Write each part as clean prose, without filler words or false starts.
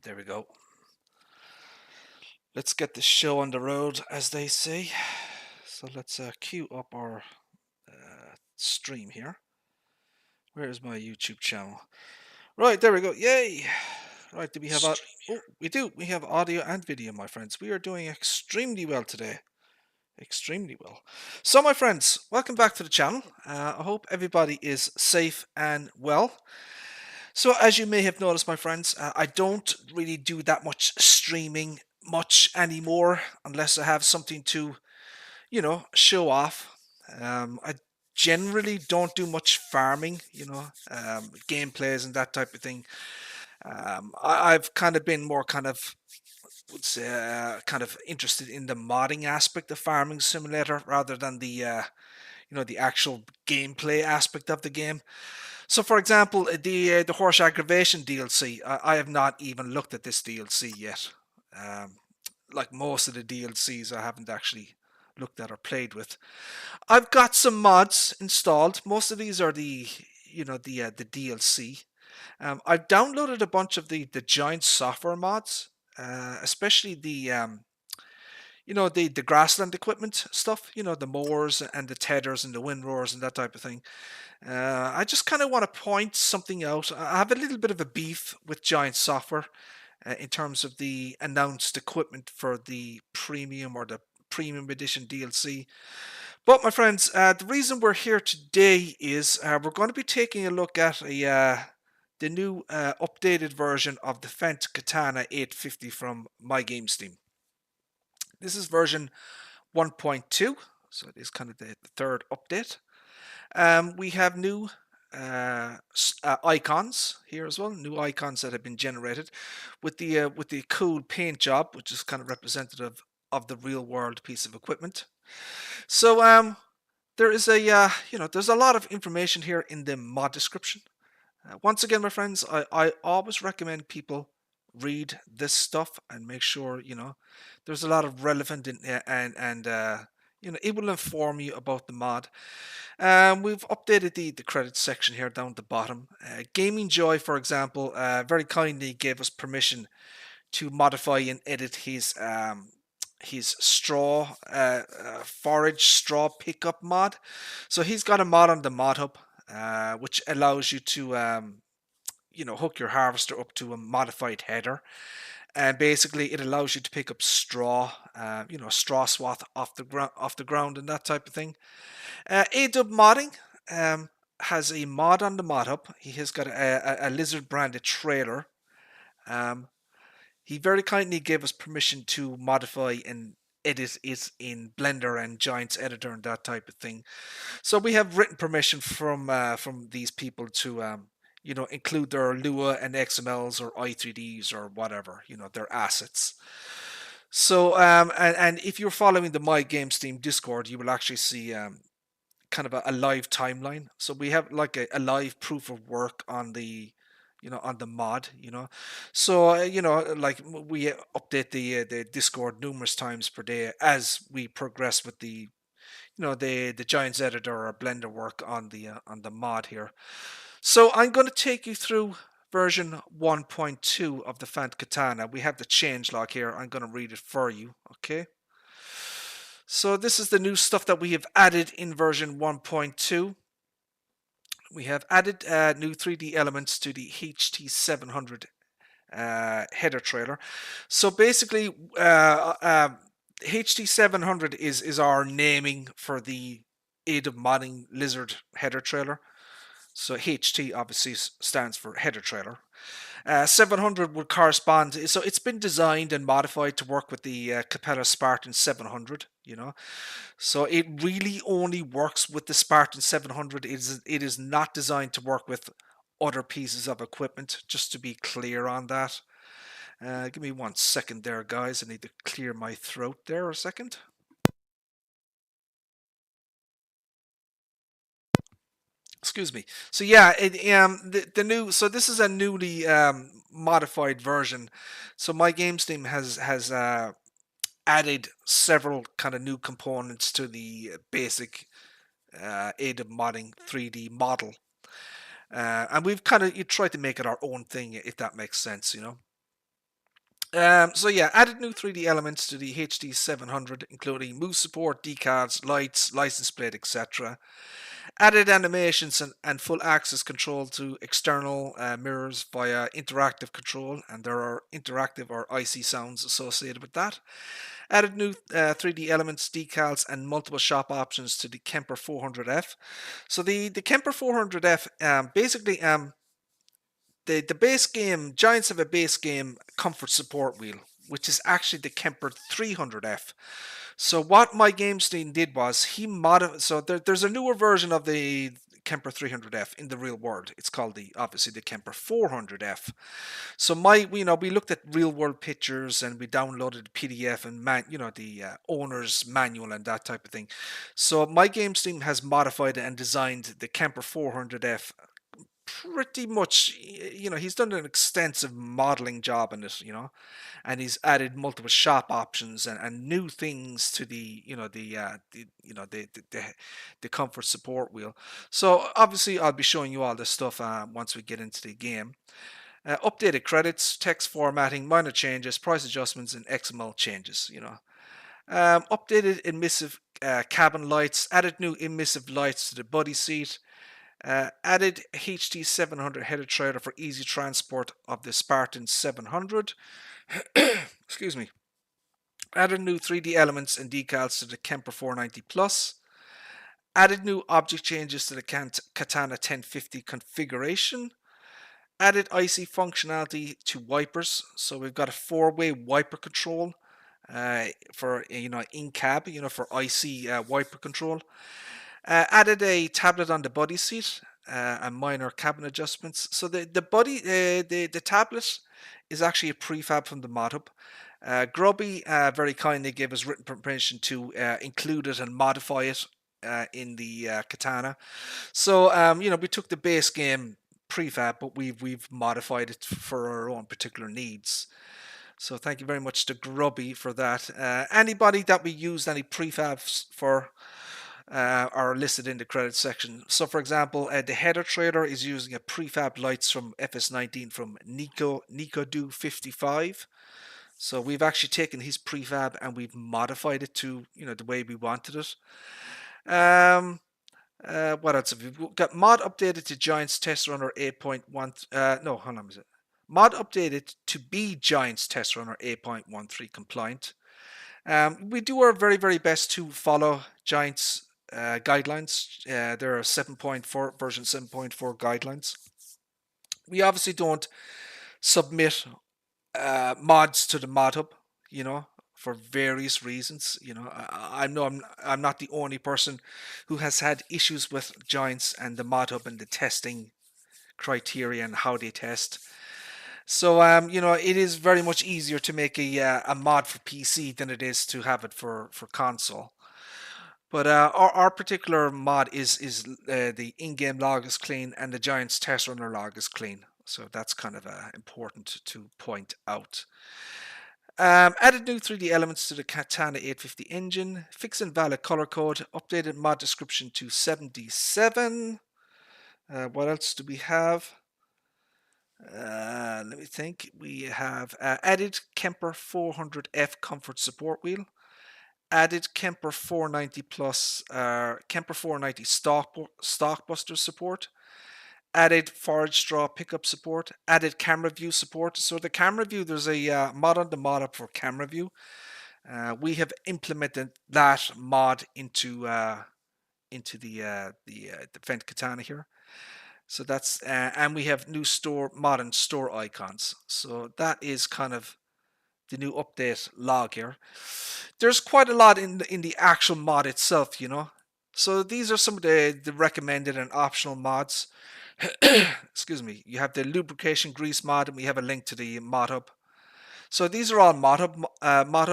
There we go. Let's get the show on the road, as they say. So let's queue up our stream here. Where is my YouTube channel? Right, there we go. Yay! Right, do we have oh, we do. We have audio and video, my friends. We are doing extremely well today. Extremely well. So, my friends, welcome back to the channel. I hope everybody is safe and well. So, as you may have noticed, my friends, I don't really do that much streaming much anymore unless I have something to, show off. I generally don't do much farming, gameplays and that type of thing. I've kind of been more would say, kind of interested in the modding aspect of Farming Simulator rather than the actual gameplay aspect of the game. So, for example, the horse aggravation DLC, I have not even looked at this DLC yet. Like most of the DLCs, I haven't actually looked at or played with. I've got some mods installed. Most of these are the DLC. I've downloaded a bunch of the giant software mods, especially the grassland equipment stuff. The mowers and the tethers and the windrowers and that type of thing. I just kind of want to point something out. I have a little bit of a beef with giant software in terms of the announced equipment for the premium or the premium edition DLC. But my friends, the reason we're here today is we're going to be taking a look at the new updated version of the Fendt Katana 850 from MyGamesteam. This is version 1.2, so it is kind of the third update. We have new icons here as well, new icons that have been generated with the cool paint job, which is kind of representative of the real world piece of equipment. So there is there's a lot of information here in the mod description. Once again, my friends, I always recommend people read this stuff and make sure there's a lot of relevant and it will inform you about the mod. We've updated the credits section here down at the bottom. Gaming Joy, for example, very kindly gave us permission to modify and edit his straw forage straw pickup mod. So he's got a mod on the mod hub, which allows you to hook your harvester up to a modified header, and basically it allows you to pick up straw, straw swath off the ground and that type of thing. ADub modding has a mod on the mod hub. He has got a lizard branded trailer. He very kindly gave us permission to modify and edit it in Blender and Giants Editor and that type of thing. So we have written permission from these people to include their Lua and XMLs or i3ds or whatever, their assets. So and if you're following the MyGamesteam Discord, you will actually see kind of a live timeline. So we have like a live proof of work on the on the mod. So like we update the Discord numerous times per day as we progress with the Giants editor or Blender work on the mod here. So I'm going to take you through version 1.2 of the Fendt Katana. We have the changelog here. I'm going to read it for you. Okay. So this is the new stuff that we have added in version 1.2. We have added new 3D elements to the HT700 header trailer. So basically, HT700 is our naming for the ADub modding lizard header trailer. So HT obviously stands for header trailer. 700 would correspond. So it's been designed and modified to work with the Capella Spartan 700. So it really only works with the Spartan 700. It is not designed to work with other pieces of equipment. Just to be clear on that. Give me 1 second there, guys. I need to clear my throat there a second. Excuse me. So yeah, the new. So this is a newly modified version. So MyGamesteam has added several kind of new components to the basic ADub modding 3D model, and we've kind of tried to make it our own thing, if that makes sense. So yeah, added new 3D elements to the HD700, including move support, decals, lights, license plate, etc. Added animations and full access control to external mirrors via interactive control, and there are interactive or icy sounds associated with that. Added new 3D elements, decals, and multiple shop options to the Kemper 400F. So the Kemper 400F basically the base game, Giants have a base game comfort support wheel, which is actually the Kemper 300F. So what MyGamesteam did was he modified. So there's a newer version of the Kemper 300F in the real world. It's called obviously the Kemper 400F. So we looked at real world pictures and we downloaded the PDF and the owner's manual and that type of thing. So MyGamesteam has modified and designed the Kemper 400F pretty much. He's done an extensive modeling job in it, and he's added multiple shop options and new things to the comfort support wheel. So obviously I'll be showing you all this stuff once we get into the game. Updated credits, text formatting, minor changes, price adjustments, and XML changes. Updated emissive cabin lights, added new emissive lights to the body seat. Added HT700 header trailer for easy transport of the Spartan 700. Excuse me. Added new 3D elements and decals to the Kemper 490 Plus. Added new object changes to the Katana 1050 configuration. Added icy functionality to wipers. So we've got a 4-way wiper control for in cab, for icy wiper control. Added a tablet on the body seat and minor cabin adjustments. So the tablet is actually a prefab from the mod hub. Grubby very kindly gave us written permission to include it and modify it in the Katana. So we took the base game prefab, but we've modified it for our own particular needs. So thank you very much to Grubby for that. Anybody that we used any prefabs for are listed in the credits section. So for example, the header trailer is using a prefab lights from FS19 from Nico 55. So we've actually taken his prefab and we've modified it to the way we wanted it. What else have we got? Mod updated to Giants Test Runner 8.1. No, hold on. Is it mod updated to be Giants Test Runner 8.13 compliant? We do our very, very best to follow Giants guidelines. There are version 7.4 guidelines. We obviously don't submit mods to the mod hub, for various reasons. I know I'm not the only person who has had issues with Giants and the mod hub and the testing criteria and how they test. So it is very much easier to make a mod for PC than it is to have it for console. But our particular mod is the in-game log is clean and the Giants test runner log is clean. So that's kind of important to point out. Added new 3D elements to the Katana 850 engine. Fixed invalid color code. Updated mod description to 77. What else do we have? Let me think. We have added Kemper 400F comfort support wheel. Added Kemper 490 plus Kemper 490 stockbuster support. Added forage straw pickup support. Added camera view support. So the camera view, there's a mod on the mod up for camera view. We have implemented that mod into the Fendt Katana here. So that's and we have new modern store icons. So that is kind of the new update log here. There's quite a lot in the actual mod itself, So these are some of the recommended and optional mods. Excuse me. You have the lubrication grease mod, and we have a link to the mod hub. So these are all mod hub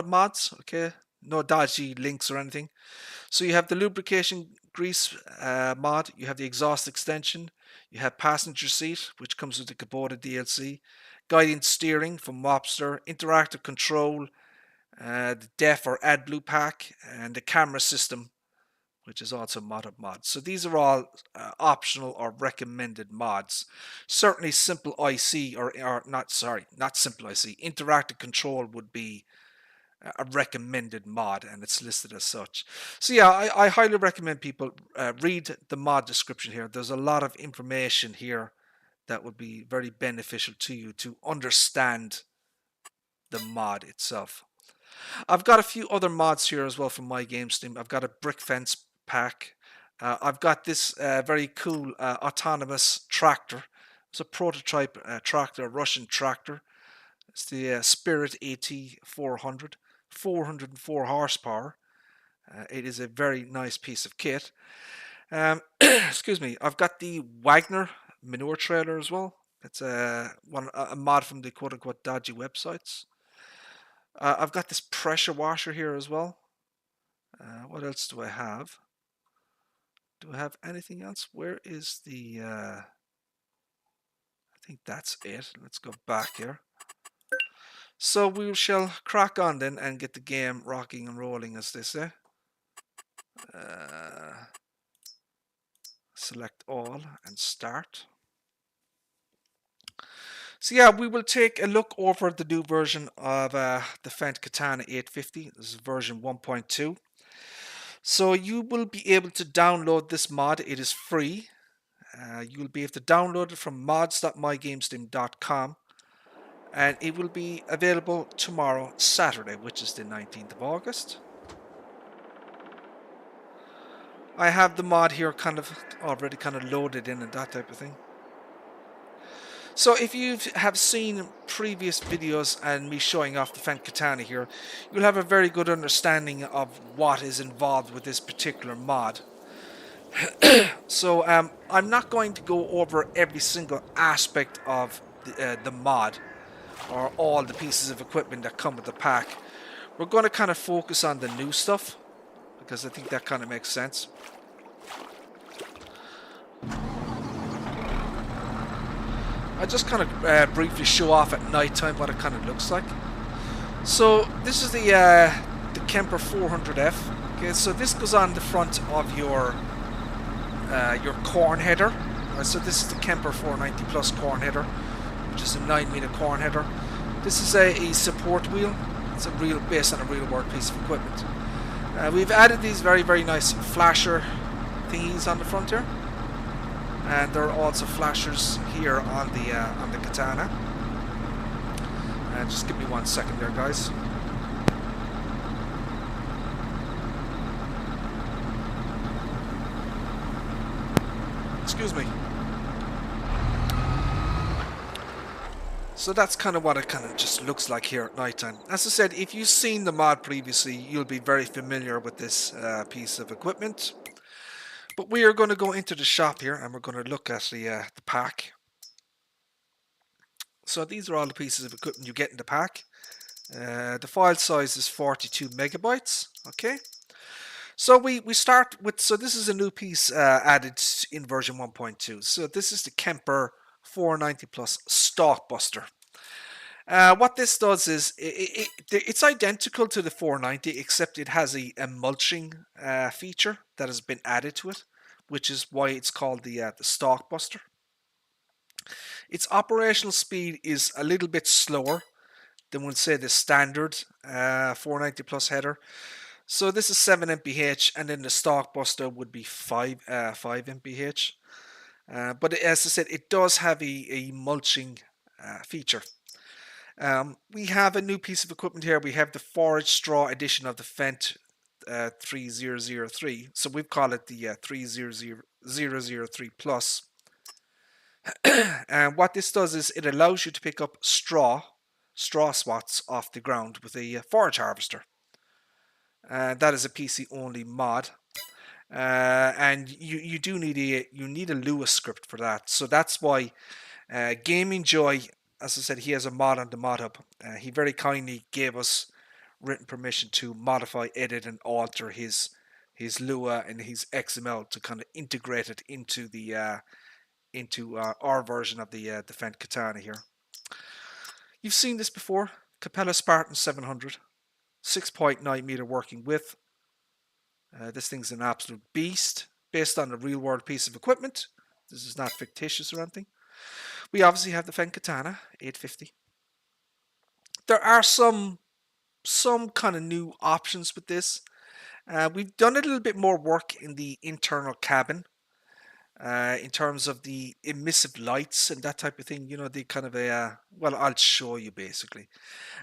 mods. Okay, no dodgy links or anything. So you have the lubrication grease mod. You have the exhaust extension. You have passenger seat, which comes with the Kubota DLC. Guiding steering from Mobster, interactive control, the Def or AdBlue pack, and the camera system, which is also mod of mods. So these are all optional or recommended mods. Certainly Simple IC or not, sorry, not Simple IC, Interactive Control would be a recommended mod, and it's listed as such. So yeah, I highly recommend people read the mod description here. There's a lot of information here that would be very beneficial to you to understand the mod itself. I've got a few other mods here as well from MyGamesteam. I've got a brick fence pack. I've got this very cool autonomous tractor. It's a prototype tractor, a Russian tractor. It's the Spirit AT 400, 404 horsepower. It is a very nice piece of kit. Excuse me. I've got the Wagner manure trailer as well. It's a mod from the quote-unquote dodgy websites. I've got this pressure washer here as well. What else do I have? Do I have anything else? Where is the... I think that's it. Let's go back here. So we shall crack on then and get the game rocking and rolling, as they say. Select all and start. So yeah, we will take a look over the new version of the Fendt Katana 850. This is version 1.2. So you will be able to download this mod. It is free. You will be able to download it from mods.mygamesteam.com, and it will be available tomorrow, Saturday, which is the 19th of August. I have the mod here kind of already kind of loaded in and that type of thing. So if you have seen previous videos and me showing off the Fendt Katana here, you'll have a very good understanding of what is involved with this particular mod. So I'm not going to go over every single aspect of the mod or all the pieces of equipment that come with the pack. We're going to kind of focus on the new stuff because I think that kind of makes sense. I just kind of briefly show off at night time what it kind of looks like. So this is the Kemper 400F. Okay, so this goes on the front of your corn header. So this is the Kemper 490 Plus corn header, which is a 9-meter corn header. This is a support wheel. It's based on a real world piece of equipment. We've added these very nice flasher thingies on the front here. And there are also flashers here on the Katana. Just give me 1 second there, guys. Excuse me. So that's kind of what it kind of just looks like here at nighttime. As I said, if you've seen the mod previously, you'll be very familiar with this piece of equipment. But we are going to go into the shop here and we're going to look at the pack. So these are all the pieces of equipment you get in the pack. The file size is 42 megabytes. Okay. So we start with, so this is a new piece added in version 1.2. So this is the Kemper 490 Plus Stalkbuster. What this does is it's identical to the 490, except it has a mulching feature that has been added to it, which is why it's called the Stalkbuster. Its operational speed is a little bit slower than, we'll say, the standard 490 Plus header. So this is 7 mph, and then the Stalkbuster would be 5 mph. But as I said, it does have a mulching feature. We have a new piece of equipment here. We have the forage straw edition of the Fendt 3003. So we've called it the 3003 Plus. And what this does is it allows you to pick up straw swats off the ground with a forage harvester. That is a PC only mod. And you do need a Lua script for that. So that's why Gaming Joy, as I said, he has a mod on the mod hub. He very kindly gave us written permission to modify, edit, and alter his Lua and his XML to kind of integrate it into the our version of the Fendt Katana here. You've seen this before. Capella Spartan 700, 6.9 meter working width. This thing's an absolute beast, based on a real world piece of equipment. This is not fictitious or anything. We obviously have the Fendt Katana 850. There are some kind of new options with this. We've done a little bit more work in the internal cabin, in terms of the emissive lights and that type of thing. You know, the kind of a well, I'll show you basically.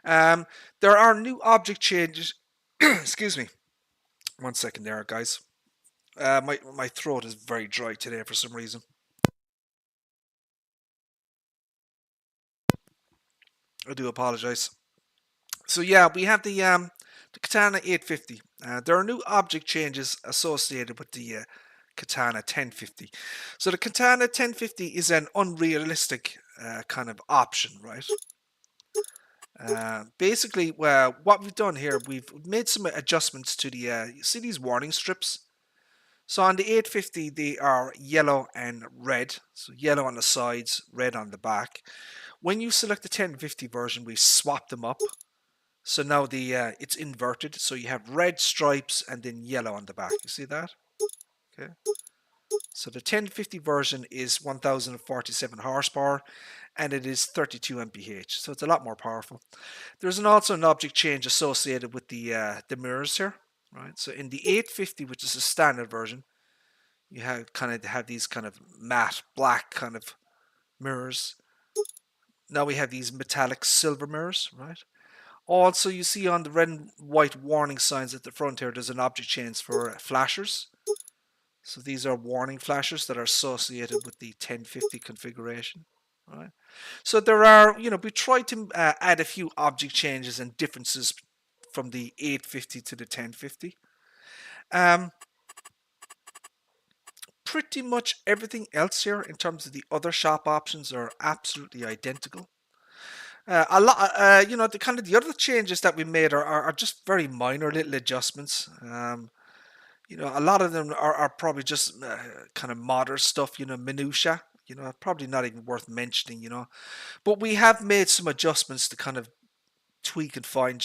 Um, there are new object changes. Excuse me, 1 second there, guys. My throat is very dry today for some reason. I do apologize. So yeah, we have the Katana 850. There are new object changes associated with the Katana 1050. So the Katana 1050 is an unrealistic kind of option, right? Basically, well, what we've done here, we've made some adjustments to the, you see these warning strips? So on the 850, they are yellow and red. So yellow on the sides, red on the back. When you select the 1050 version, we swap them up. So now the it's inverted. So you have red stripes and then yellow on the back. You see that? Okay. So the 1050 version is 1047 horsepower and it is 32 mph. So it's a lot more powerful. There's also an object change associated with the mirrors here, right? So in the 850, which is a standard version, you have these kind of matte black kind of mirrors. Now we have these metallic silver mirrors, right? Also, you see on the red and white warning signs at the front here, there's an object change for flashers. So these are warning flashers that are associated with the 1050 configuration, right? So there are, you know, we tried to add a few object changes and differences from the 850 to the 1050. Pretty much everything else here in terms of the other shop options are absolutely identical. A lot, you know, the other changes that we made are just very minor little adjustments. You know, a lot of them are probably just kind of modern stuff, you know, minutia, you know, probably not even worth mentioning, you know. But we have made some adjustments to kind of tweak and fine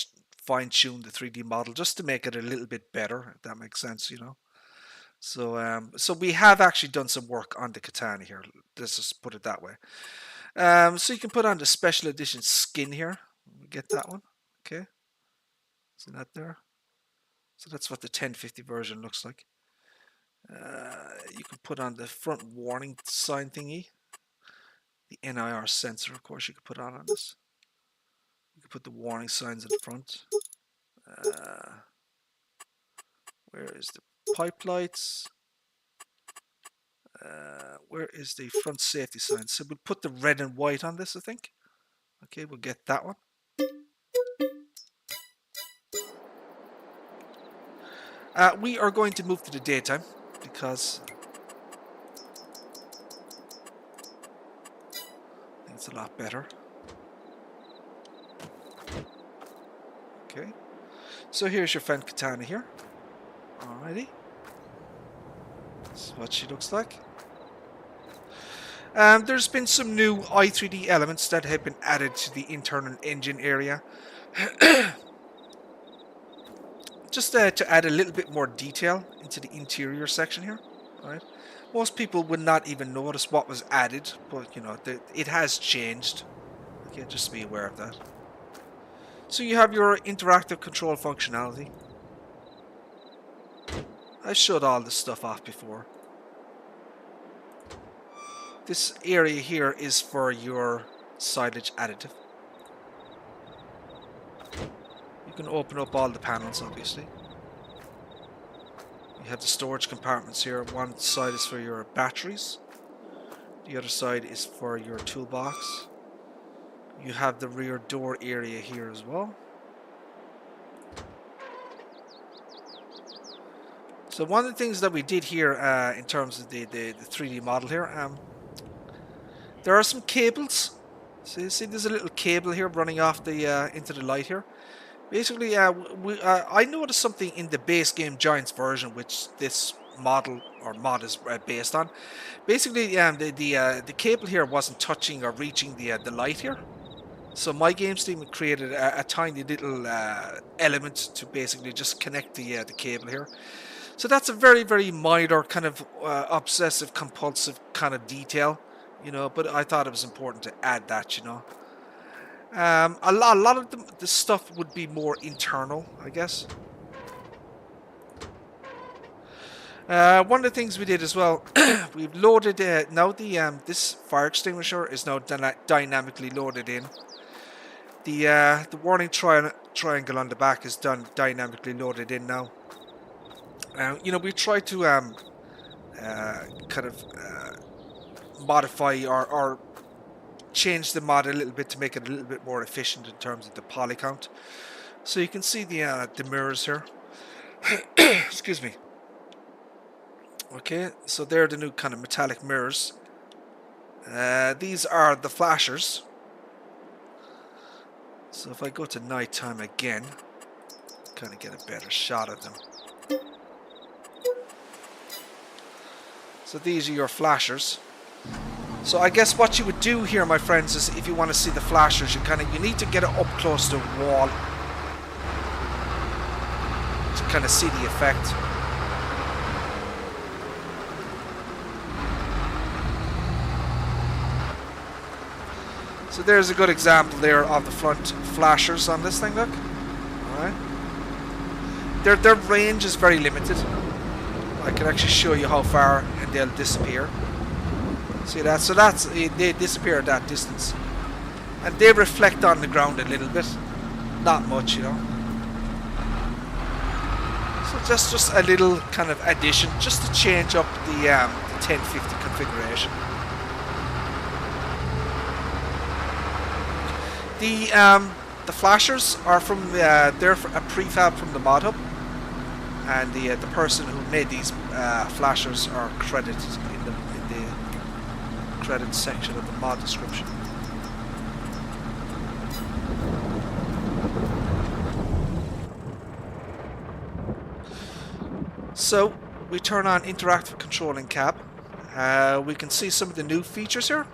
tune the 3D model just to make it a little bit better, if that makes sense, you know. So we have actually done some work on the Katana here. Let's just put it that way. So you can put on the special edition skin here. We get that one. Okay. See that there? So that's what the 1050 version looks like. You can put on the front warning sign thingy. The NIR sensor, of course, you could put on this. You can put the warning signs in front. Where is the pipe lights? Where is the front safety sign? So we'll put the red and white on this, I think. Okay, we'll get that one. We are going to move to the daytime because I think it's a lot better. Okay, so here's your Fendt Katana here. Alrighty, that's what she looks like. There's been some new i3D elements that have been added to the internal engine area. Just to add a little bit more detail into the interior section here. Right? Most people would not even notice what was added, but you know, it has changed. Okay, just be aware of that. So you have your interactive control functionality. I showed all this stuff off before. This area here is for your silage additive. You can open up all the panels, obviously. You have the storage compartments here. One side is for your batteries. The other side is for your toolbox. You have the rear door area here as well. So one of the things that we did here in terms of the 3D model here, there are some cables. So see there's a little cable here running off the into the light here. Basically, I noticed something in the base game Giants version, which this model or mod is based on. Basically, the cable here wasn't touching or reaching the light here. So MyGamesteam created a tiny little element to basically just connect the cable here. So that's a very, very minor kind of obsessive compulsive kind of detail, you know, but I thought it was important to add that, you know. A lot of the stuff would be more internal, I guess. One of the things we did as well, we've loaded now this fire extinguisher is now dynamically loaded in. The warning triangle on the back is dynamically loaded in now. You know, we try to kind of modify or change the mod a little bit to make it a little bit more efficient in terms of the poly count. So you can see the mirrors here. Excuse me. Okay, so they're the new kind of metallic mirrors. These are the flashers. So if I go to nighttime again, kind of get a better shot of them. So these are your flashers. So I guess what you would do here, my friends, is if you want to see the flashers, you need to get it up close to the wall to kind of see the effect. So there's a good example there of the front flashers on this thing, look. Alright. Their range is very limited. I can actually show you how far and they'll disappear. See that? So they disappear at that distance. And they reflect on the ground a little bit. Not much, you know. So just a little kind of addition, just to change up the 1050 configuration. The flashers are from they're a prefab from the mod hub, and the person who made these flashers are credited in the credits section of the mod description. So we turn on interactive control in cab. We can see some of the new features here.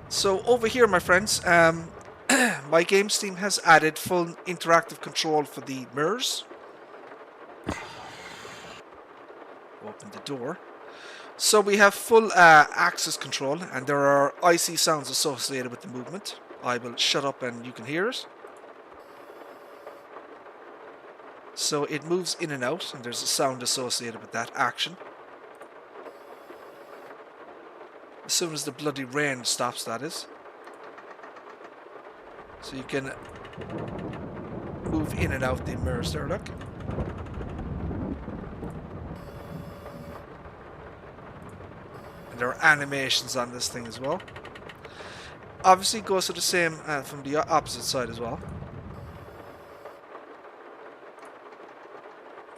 So over here, my friends, MyGamesteam has added full interactive control for the mirrors. Open the door. So we have full axis control, and there are icy sounds associated with the movement. I will shut up and you can hear it. So it moves in and out, and there's a sound associated with that action. As soon as the bloody rain stops, that is. So you can move in and out the mirrors there, look. And there are animations on this thing as well. Obviously it goes to the same from the opposite side as well.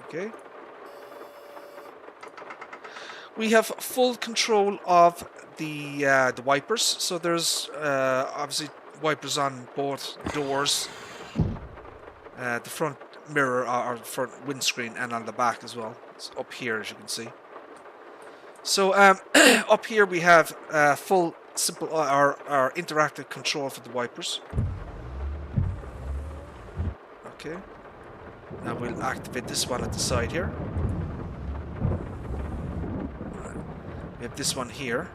Okay. We have full control of the wipers, so there's obviously wipers on both doors, the front mirror or front windscreen, and on the back as well. It's up here, as you can see. So up here we have full simple or interactive control for the wipers. Okay. Now we'll activate this one at the side here. We have this one here.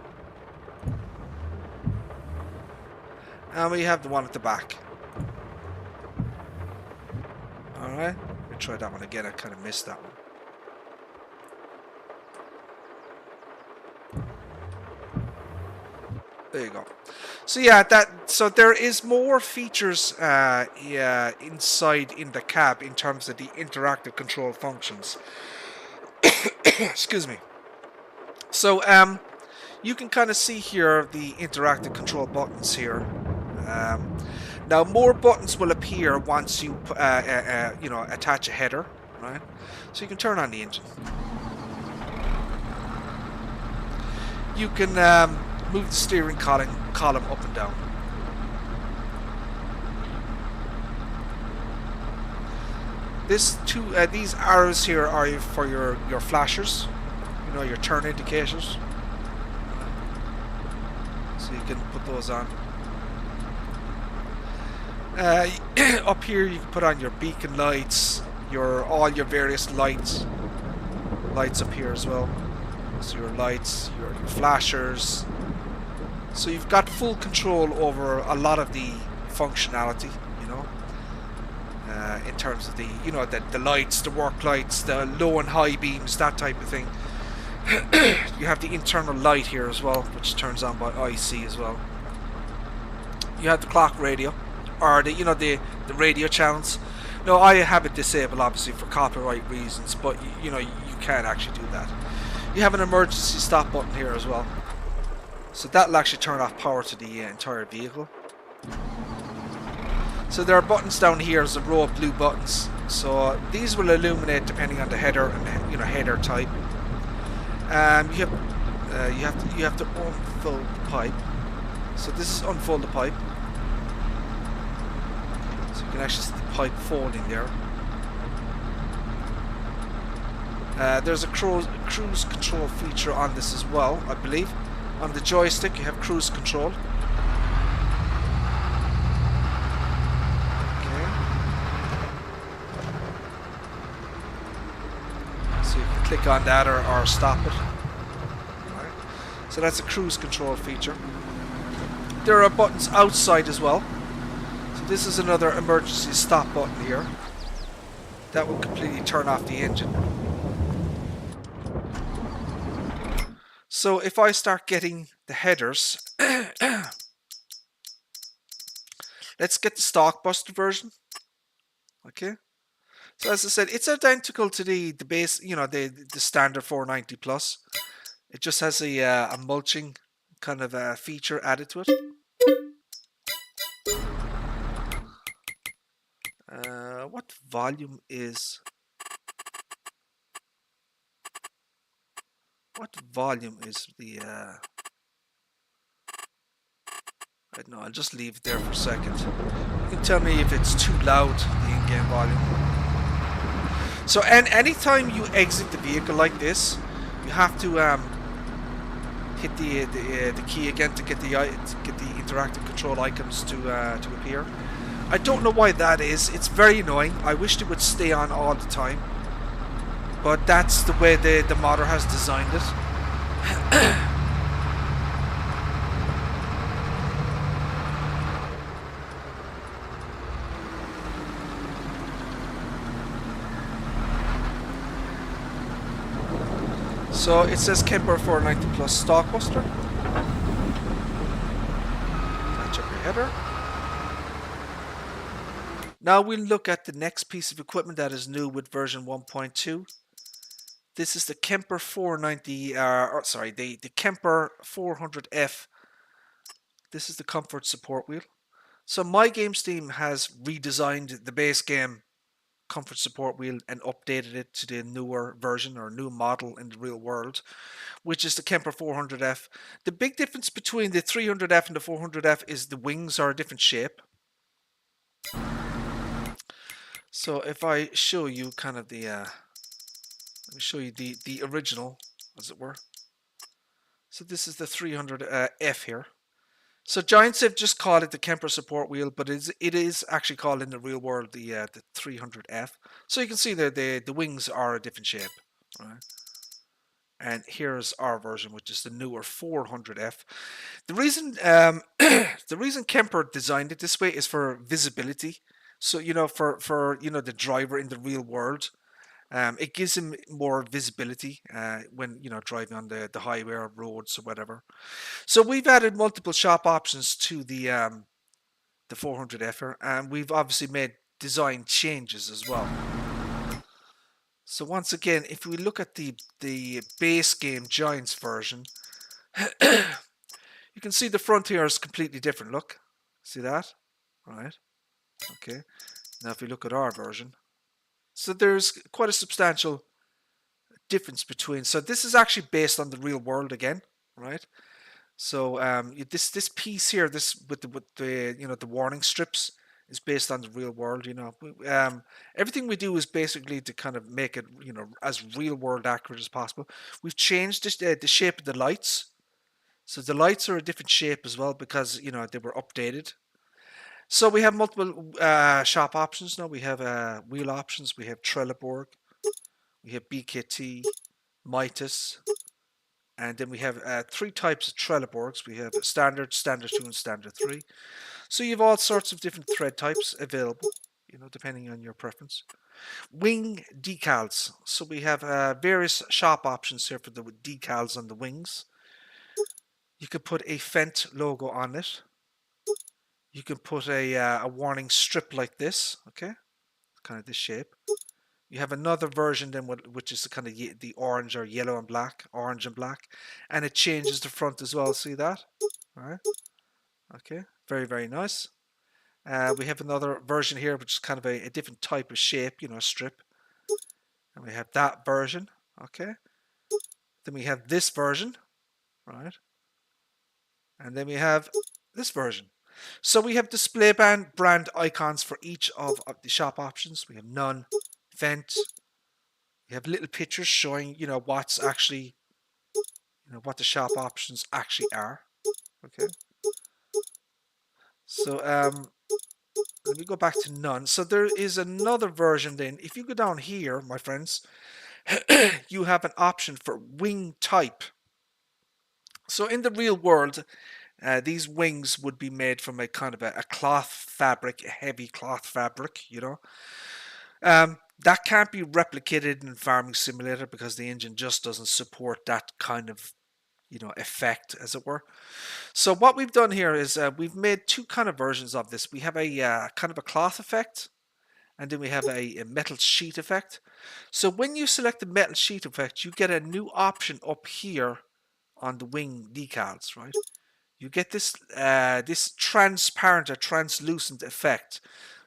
And we have the one at the back. Alright, we'll try that one again. I kind of missed that one. There you go. So yeah, so there is more features inside in the cab in terms of the interactive control functions. Excuse me. So you can kind of see here the interactive control buttons here. Now more buttons will appear once you you know, attach a header, right? So you can turn on the engine. You can move the steering column up and down. These arrows here are for your flashers, you know, your turn indicators. So you can put those on. Up here you can put on your beacon lights, all your various lights up here as well. So your lights, your flashers. So you've got full control over a lot of the functionality, you know, in terms of the, you know, the lights, the work lights, the low and high beams, that type of thing. You have the internal light here as well, which turns on by IC as well. You have the clock radio, or the, you know, the radio channels. No, I have it disabled obviously for copyright reasons, but you know, you can actually do that. You have an emergency stop button here as well, so that'll actually turn off power to the entire vehicle. So there are buttons down here, as a row of blue buttons. So these will illuminate depending on the header and, you know, header type. You have to unfold the pipe. So this is unfold the pipe. So you can actually see the pipe folding there. There's a cruise control feature on this as well, I believe. On the joystick you have cruise control. Okay. So you can click on that or stop it. Right. So that's a cruise control feature. There are buttons outside as well. So this is another emergency stop button here. That will completely turn off the engine. So if I start getting the headers, let's get the Stockbuster version. Okay. So as I said, it's identical to the base, you know, the standard 490 plus. It just has a mulching kind of a feature added to it. What volume is? What volume is the? I don't know. I'll just leave it there for a second. You can tell me if it's too loud, the in-game volume. So, and anytime you exit the vehicle like this, you have to hit the key again to get the interactive control icons to appear. I don't know why that is. It's very annoying. I wish they would stay on all the time. But that's the way the modder has designed it. So it says Kemper 490 plus Stockbuster. Catch up your header. Now we'll look at the next piece of equipment that is new with version 1.2. This is the Kemper 490, the Kemper 400F. This is the comfort support wheel. So MyGamesteam has redesigned the base game comfort support wheel and updated it to the newer version or new model in the real world, which is the Kemper 400F. The big difference between the 300F and the 400F is the wings are a different shape. So if I show you kind of the let me show you the original, as it were. So this is the 300F here. So Giants have just called it the Kemper support wheel, but it is actually called in the real world the 300F. So you can see that the wings are a different shape, right? And here's our version, which is the newer 400F. The reason the reason Kemper designed it this way is for visibility. So you know, for you know, the driver in the real world. It gives him more visibility when, you know, driving on the highway or roads or whatever. So we've added multiple shop options to the 400F, and we've obviously made design changes as well. So once again, if we look at the base game Giants version, you can see the front here is completely different. Look, see that? All right. Okay. Now if we look at our version. So there's quite a substantial difference between. So this is actually based on the real world again, right? So this piece here, this with the you know, the warning strips, is based on the real world. You know, everything we do is basically to kind of make it, you know, as real world accurate as possible. We've changed the shape of the lights, so the lights are a different shape as well because, you know, they were updated. So we have multiple shop options now. We have wheel options. We have Trelleborg. We have BKT, Mitas. And then we have 3 types of Trelleborgs. We have standard, standard 2, and standard 3. So you have all sorts of different thread types available, depending on your preference. Wing decals. So we have various shop options here for the decals on the wings. You could put a Fendt logo on it. You can put a warning strip like this, okay? Kind of this shape. You have another version then, which is the kind of the orange or yellow and black, orange and black, and it changes the front as well. See that? All right. Okay. Very, very nice. We have another version here, which is kind of a different type of shape, a strip. And we have that version. Okay. Then we have this version, right? And then we have this version. So we have display brand icons for each of the shop options. We have none, Fendt. We have little pictures showing, what's actually, what the shop options actually are. Okay. So let me go back to none. So there is another version then. If you go down here, my friends, you have an option for wing type. So in the real world, these wings would be made from a kind of a cloth fabric, a heavy cloth fabric, that can't be replicated in Farming Simulator because the engine just doesn't support that kind of, effect, as it were. So what we've done here is we've made 2 kind of versions of this. We have a kind of a cloth effect, and then we have a metal sheet effect. So when you select the metal sheet effect, you get a new option up here on the wing decals, right? You get this this transparent or translucent effect.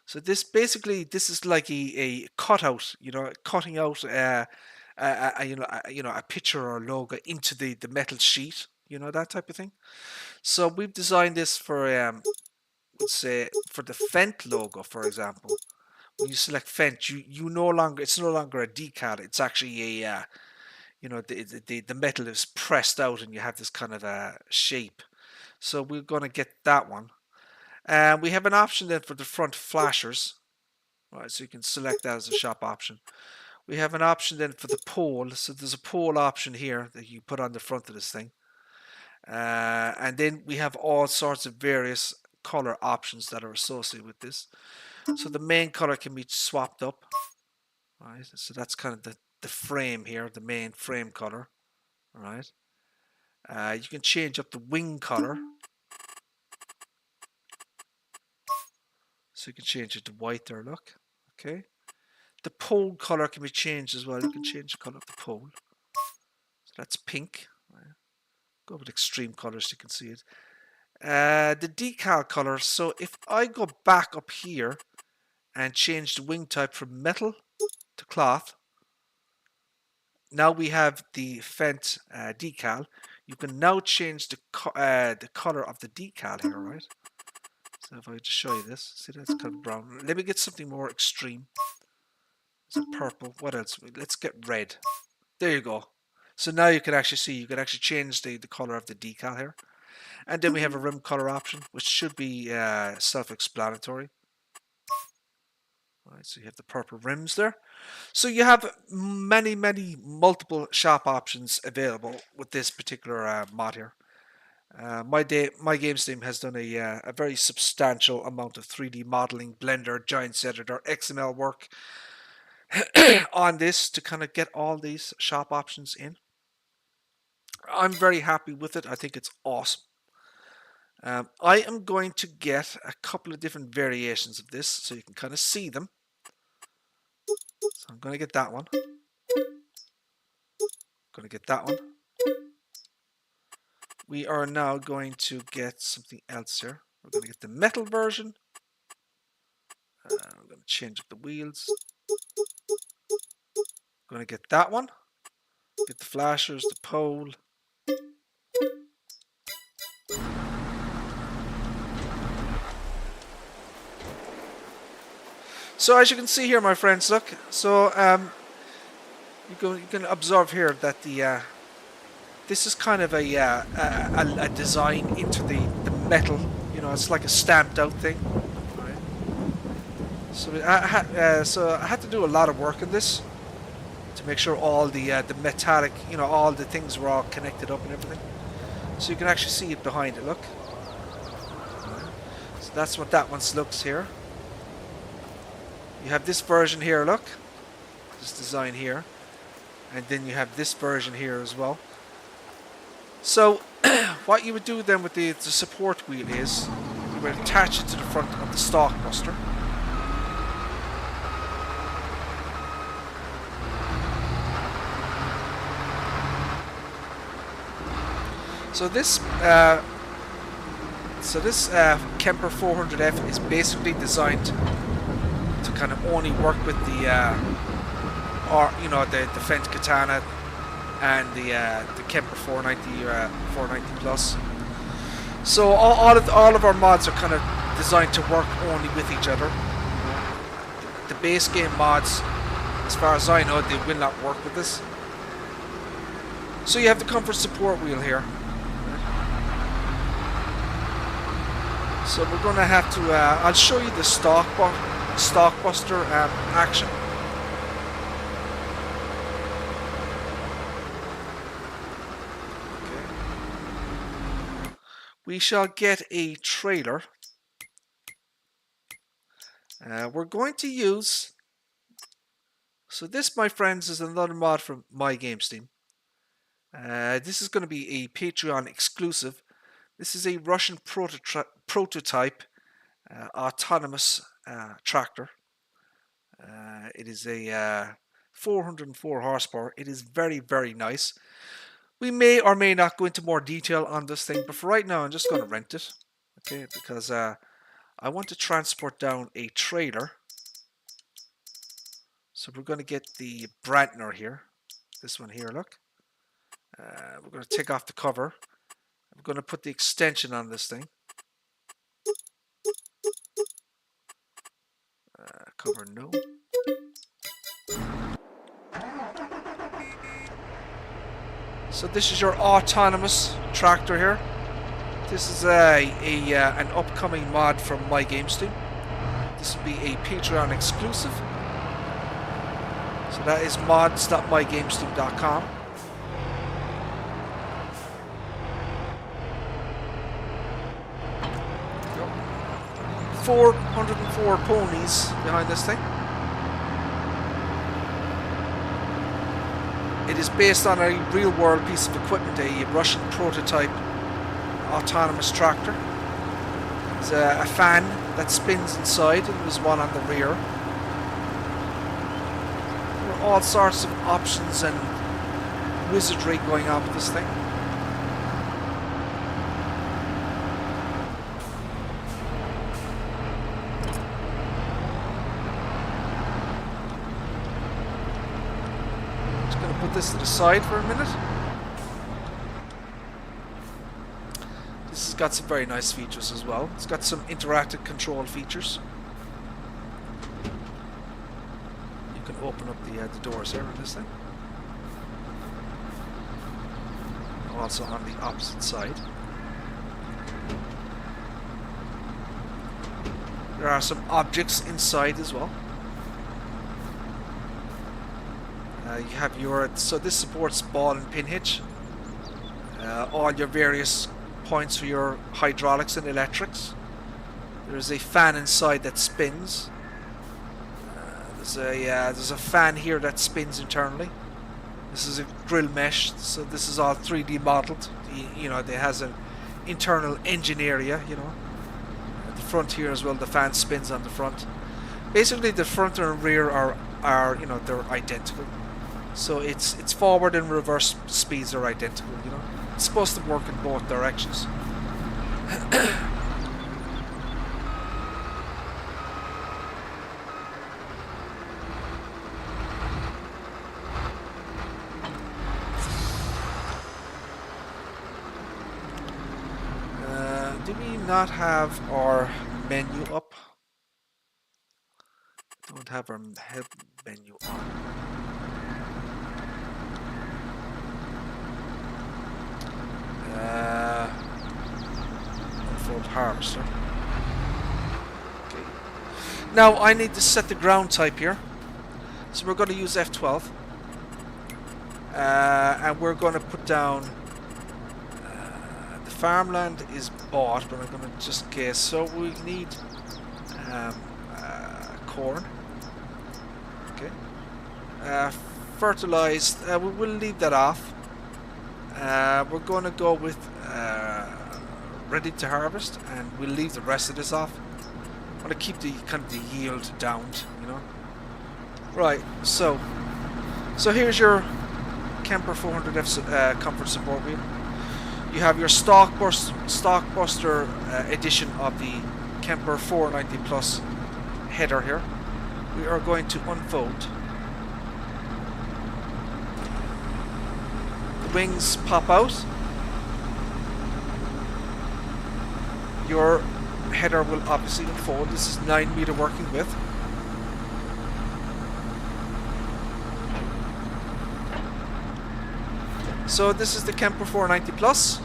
So this is like a cutout, cutting out a picture or logo into the metal sheet, that type of thing. So we've designed this for let's say for the Fendt logo, for example. When you select Fendt, it's no longer a decal. It's actually a the metal is pressed out and you have this kind of a shape. So we're going to get that one. And we have an option then for the front flashers. Right, so you can select that as a shop option. We have an option then for the pole. So there's a pole option here that you put on the front of this thing. And then we have all sorts of various color options that are associated with this. So the main color can be swapped up. Right, so that's kind of the frame here, the main frame color. All right. You can change up the wing color. So you can change it to white there, look. Okay. The pole color can be changed as well. You can change the color of the pole. So that's pink. Go with extreme colors so you can see it. The decal color. So if I go back up here and change the wing type from metal to cloth, now we have the Fendt decal. You can now change the color of the decal here, right? So if I just show you this, see that's kind of brown. Let me get something more extreme. Is it purple? What else? Let's get red. There you go. So now you can actually see, you can actually change the color of the decal here. And then we have a rim color option, which should be self-explanatory. Right, so you have the purple rims there. So you have many multiple shop options available with this particular mod here. MyGamesteam has done a very substantial amount of 3D modeling, Blender, Giants Editor, XML work on this to kind of get all these shop options in. I'm very happy with it. I think it's awesome. I am going to get a couple of different variations of this so you can kind of see them. So I'm going to get that one. Going to get that one. We are now going to get something else here. We're going to get the metal version. I'm going to change up the wheels. Going to get that one. Get the flashers, the pole. So as you can see here, my friends, look. So you can observe here that the this is kind of a design into the metal. It's like a stamped out thing. So I had to do a lot of work on this to make sure all the metallic, you know, all the things were all connected up and everything. So you can actually see it behind it. Look. So that's what that one looks here. You have this version here. Look, this design here, and then you have this version here as well. So what you would do then with the support wheel is you would attach it to the front of the stalk buster. So this Kemper 400F is basically designed to kind of only work with the the Fendt Katana and the Kemper 490 490 Plus. So all of our mods are kind of designed to work only with each other. The base game mods, as far as I know, they will not work with this. So you have the comfort support wheel here. So we're going to have to, I'll show you the stock buster action. Okay. We shall get a trailer. We're going to use, so this, my friends, is another mod from MyGamesteam. This is going to be a Patreon exclusive. This is a Russian prototype autonomous tractor. It is a 404 horsepower. It is very, very nice. We may or may not go into more detail on this thing, but for right now I'm just going to rent it. Okay, because I want to transport down a trailer. So we're going to get the Brantner here. This one here, look. We're going to take off the cover. I'm going to put the extension on this thing. Cover no. So this is your autonomous tractor here. This is an upcoming mod from MyGamesteam. This will be a Patreon exclusive. So that is mods.mygamesteam.com. 404 ponies behind this thing. It is based on a real-world piece of equipment, a Russian prototype autonomous tractor. There's a fan that spins inside, and there's one on the rear. There are all sorts of options and wizardry going on with this thing. Put this to the side for a minute. This has got some very nice features as well. It's got some interactive control features. You can open up the doors here on this thing. Also on the opposite side. There are some objects inside as well. You have your, so this supports ball and pin hitch. All your various points for your hydraulics and electrics. There's a fan inside that spins. There's a fan here that spins internally. This is a grill mesh, so this is all 3D modeled. You know, it has an internal engine area. You know, at the front here as well, the fan spins on the front. Basically, the front and rear are you know, they're identical. So it's forward and reverse speeds are identical, you know. It's supposed to work in both directions. Do we not have our menu up? Don't have our help menu on. Unfold harvester. Okay. Now I need to set the ground type here. So we're going to use F12. And we're going to put down... the farmland is bought, but I'm going to just guess. So we need corn. Okay. Fertilized. We'll leave that off. We're going to go with ready to harvest, and we'll leave the rest of this off. I want to keep the kind of the yield down, you know. Right. So here's your Kemper 400F comfort support wheel. You have your Stockbuster edition of the Kemper 490 Plus header here. We are going to unfold. The wings pop out. Your header will obviously unfold. This is 9 meter working width. So this is the Kemper 490 Plus.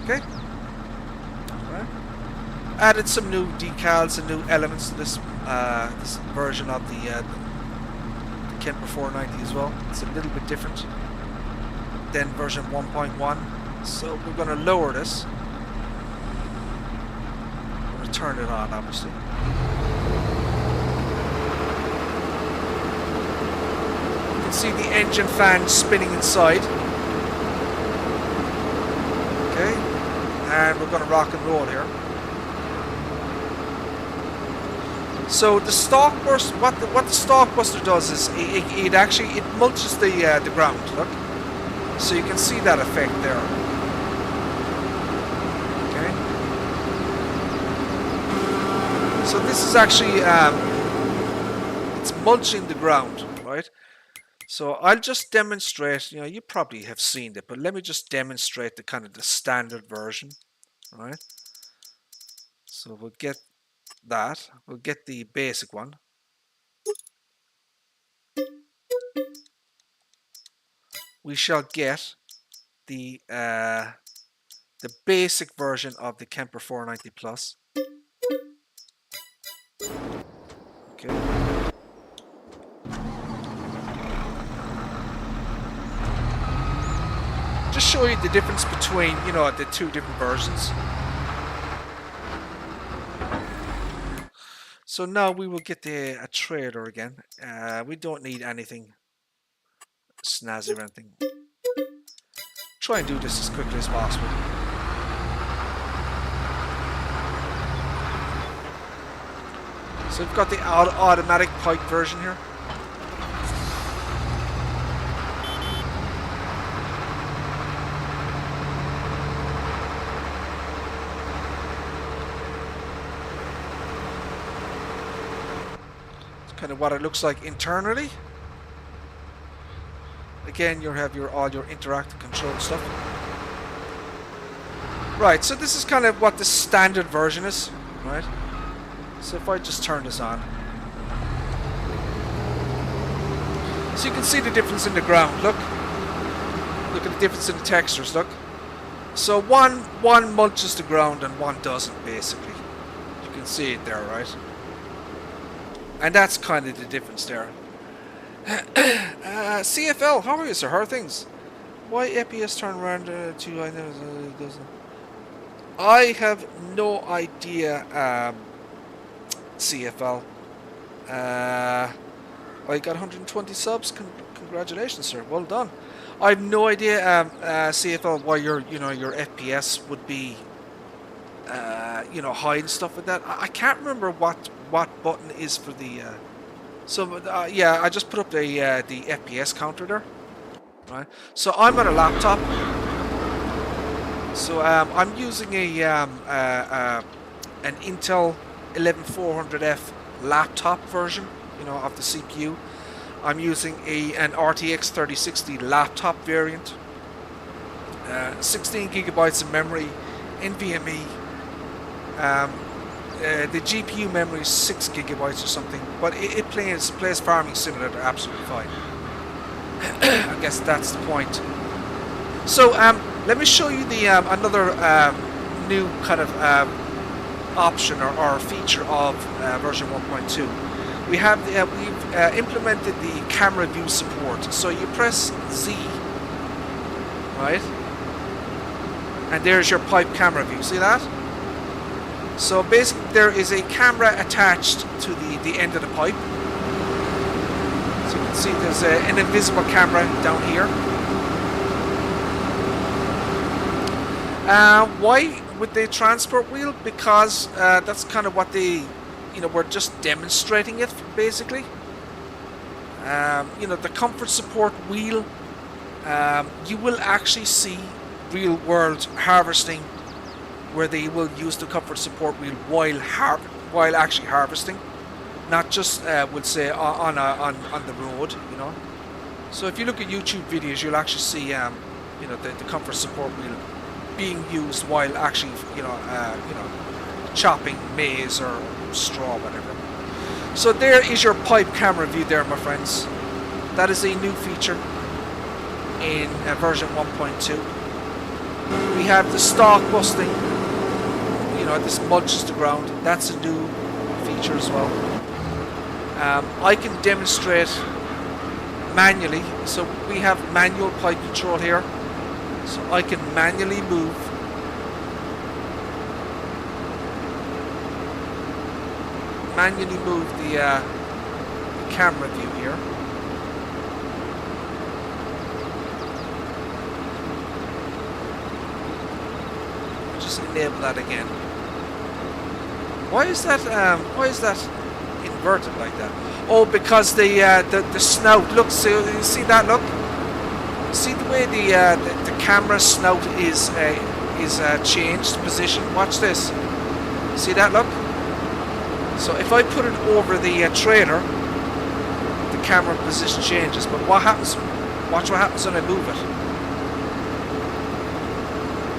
Okay. Right. Added some new decals and new elements to this this version of the Kemper 490 as well. It's a little bit different than version 1.1. So we're going to lower this. I'm going to turn it on, obviously. You can see the engine fan spinning inside. Okay, and we're going to rock and roll here. So the Stockbuster, what the Stockbuster does is it actually mulches the ground. Look, so you can see that effect there. Okay. So this is actually it's mulching the ground, right? So I'll just demonstrate, you know, you probably have seen it, but let me just demonstrate the kind of the standard version, right? So we'll get that. We'll get the basic one. We shall get the basic version of the Kemper 490 Plus. Okay. Just show you the difference between, you know, the two different versions. So now we will get a trailer again. We don't need anything snazzy or anything. Try and do this as quickly as possible. So we've got the automatic pipe version here. Kind of what it looks like internally. Again, you have all your interactive control stuff. Right, so this is kind of what the standard version is, right? So if I just turn this on, so you can see the difference in the ground. Look at the difference in the textures. Look, so one mulches the ground and one doesn't. Basically, you can see it there, right? And that's kind of the difference there. CFL, how are you, sir? How are things? Why FPS turn around to I know it doesn't. I have no idea. CFL. I got 120 subs. Congratulations, sir. Well done. I have no idea, CFL, why your FPS would be, high and stuff like that. I can't remember what button is for the. Yeah, I just put up the FPS counter there. Right. So I'm on a laptop. So I'm using an Intel 11400F laptop version, of the CPU. I'm using an RTX 3060 laptop variant. 16 gigabytes of memory, NVMe. The GPU memory is 6 gigabytes or something, but it plays Farming Simulator absolutely fine. I guess that's the point. So let me show you the another new kind of option or feature of version 1.2. We've implemented the camera view support. So you press Z, right? And there's your pipe camera view. See that? So basically there is a camera attached to the end of the pipe. So you can see there's an invisible camera down here. Why with the transport wheel? Because that's kind of what they, we're just demonstrating it basically. The comfort support wheel, you will actually see real world harvesting where they will use the comfort support wheel while actually harvesting, not just we'll say on the road, So if you look at YouTube videos, you'll actually see the comfort support wheel being used while actually chopping maize or straw, whatever. So there is your pipe camera view there, my friends. That is a new feature in version 1.2. We have the stalk busting. This mulches the ground. That's a new feature as well. I can demonstrate manually. So we have manual pipe control here. So I can manually move the camera view here. Just enable that again. Why is that inverted like that? Oh, because the snout. Look, so you see that? Look. See the way the camera snout is changed position. Watch this. See that? Look. So if I put it over the trailer, the camera position changes. But what happens? Watch what happens when I move it.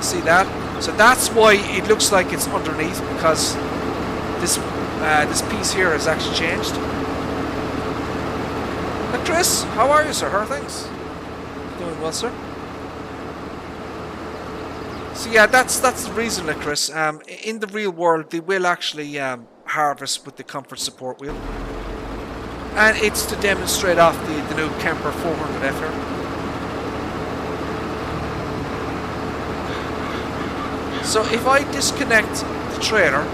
See that? So that's why it looks like it's underneath, because this piece here has actually changed. But Chris, how are you, sir? How are things? Doing well, sir. So yeah, that's the reason, Chris. In the real world, they will actually harvest with the comfort support wheel, and it's to demonstrate off the new Kemper 400F here. So if I disconnect the trailer,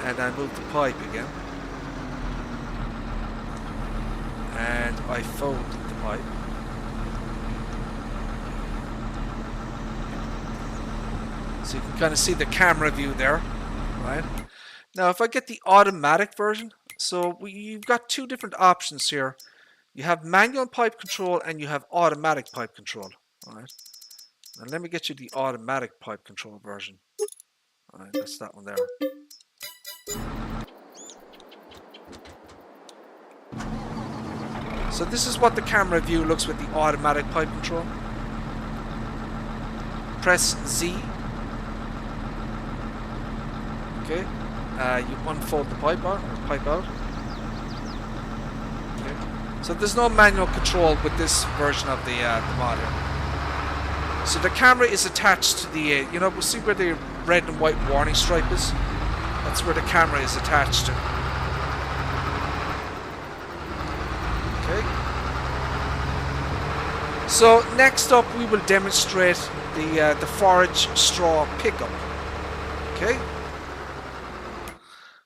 and I move the pipe again, and I fold the pipe, so you can kind of see the camera view there, right? Now if I get the automatic version, so you've got two different options here. You have manual pipe control and you have automatic pipe control. All right. Now let me get you the automatic pipe control version. All right, that's that one there. So this is what the camera view looks with the automatic pipe control. Press Z. Okay. You unfold the pipe out. Okay. So there's no manual control with this version of the mod here. So the camera is attached to the, we'll see where the red and white warning stripe is. That's where the camera is attached to. Okay. So next up, we will demonstrate the forage straw pickup. Okay.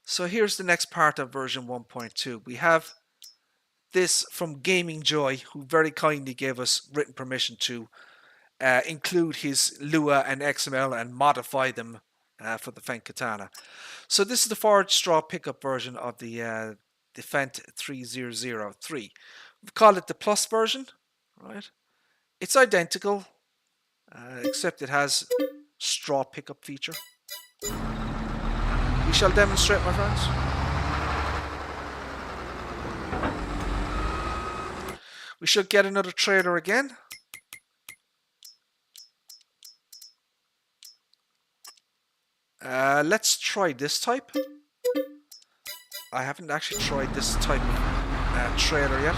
So here's the next part of version 1.2. We have this from Gaming Joy, who very kindly gave us written permission to include his Lua and XML and modify them for the Fendt Katana. So this is the forage straw pickup version of the Fendt 3003. We've called it the Plus version, right? It's identical, except it has straw pickup feature. We shall demonstrate, my friends. We should get another trailer again. Let's try this type. I haven't actually tried this type of trailer yet.